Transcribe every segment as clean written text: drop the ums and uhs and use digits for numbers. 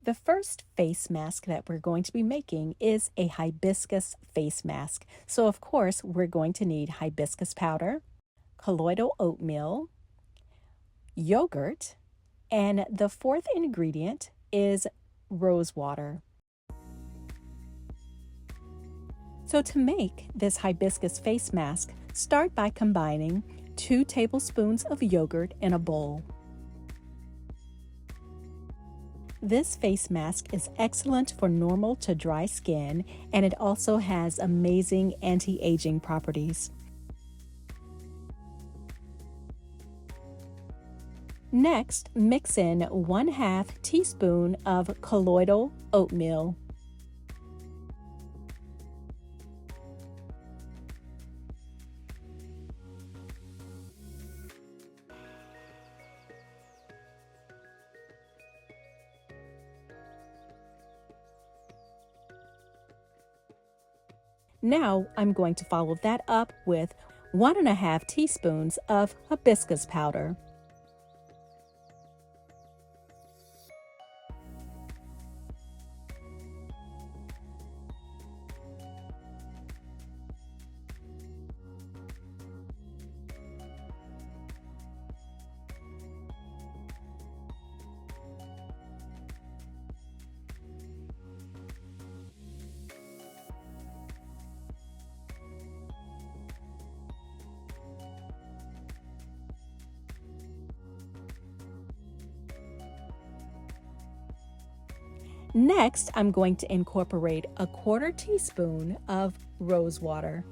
The first face mask that we're going to be making is a hibiscus face mask. So of course, we're going to need hibiscus powder, colloidal oatmeal, yogurt, and the fourth ingredient is rose water. So to make this hibiscus face mask, start by combining 2 tablespoons of yogurt in a bowl. This face mask is excellent for normal to dry skin, and it also has amazing anti-aging properties. Next, mix in 1/2 teaspoon of colloidal oatmeal. Now I'm going to follow that up with 1½ teaspoons of hibiscus powder. Next, I'm going to incorporate 1/4 teaspoon of rose water.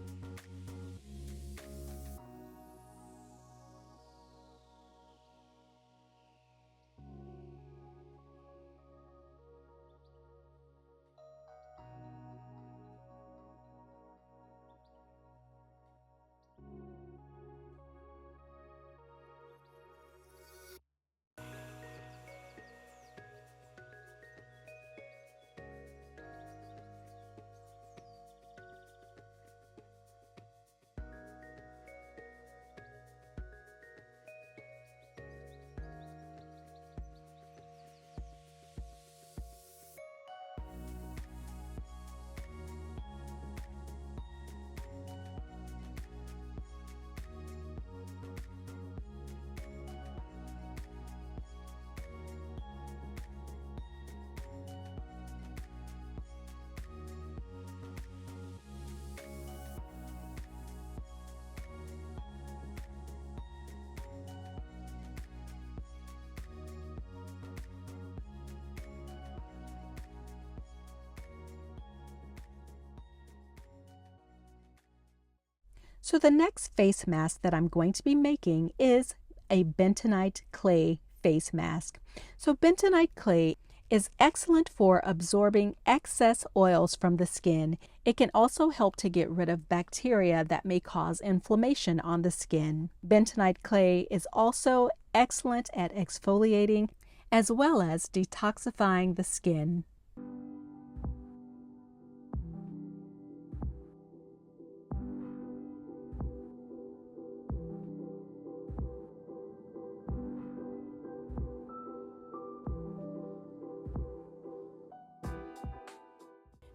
So the next face mask that I'm going to be making is a bentonite clay face mask. So bentonite clay is excellent for absorbing excess oils from the skin. It can also help to get rid of bacteria that may cause inflammation on the skin. Bentonite clay is also excellent at exfoliating as well as detoxifying the skin.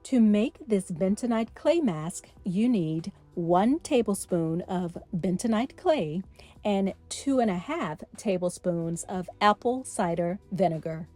To make this bentonite clay mask, you need 1 tablespoon of bentonite clay and 2½ tablespoons of apple cider vinegar.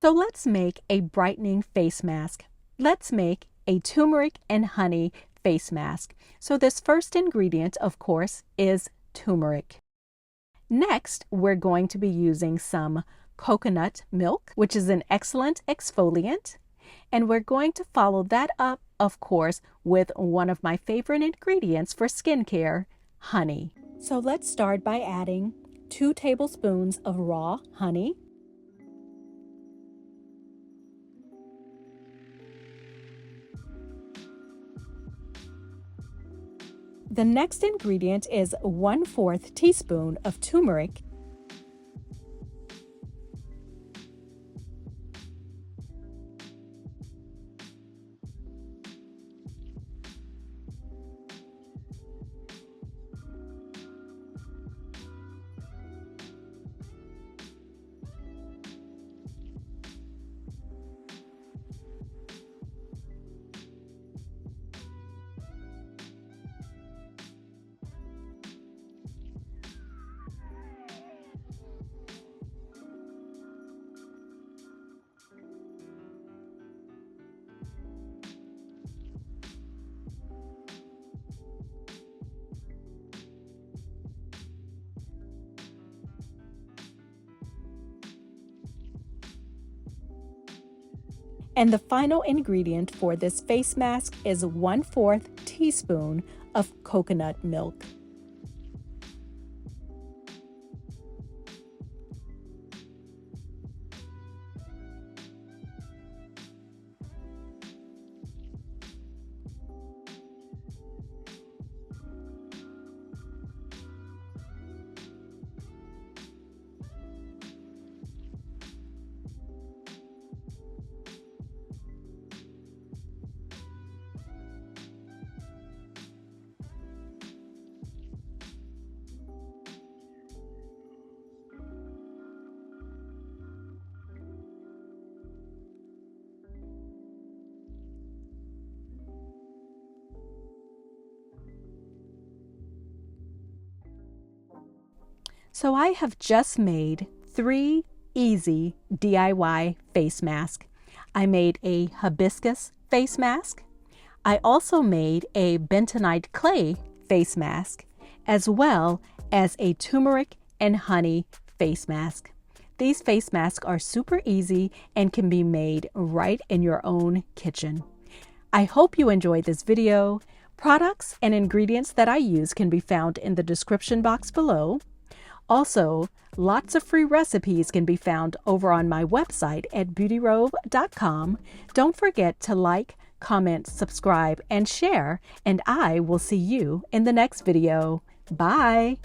So let's make a brightening face mask. Let's make a turmeric and honey face mask. So this first ingredient, of course, is turmeric. Next, we're going to be using some coconut milk, which is an excellent exfoliant. And we're going to follow that up, of course, with one of my favorite ingredients for skincare, honey. So let's start by adding 2 tablespoons of raw honey. The next ingredient is 1/4 teaspoon of turmeric. And the final ingredient for this face mask is 1/4 teaspoon of coconut milk. So I have just made 3 easy DIY face masks. I made a hibiscus face mask. I also made a bentonite clay face mask, as well as a turmeric and honey face mask. These face masks are super easy and can be made right in your own kitchen. I hope you enjoyed this video. Products and ingredients that I use can be found in the description box below. Also, lots of free recipes can be found over on my website at beautyrobe.com. Don't forget to like, comment, subscribe, and share, and I will see you in the next video. Bye!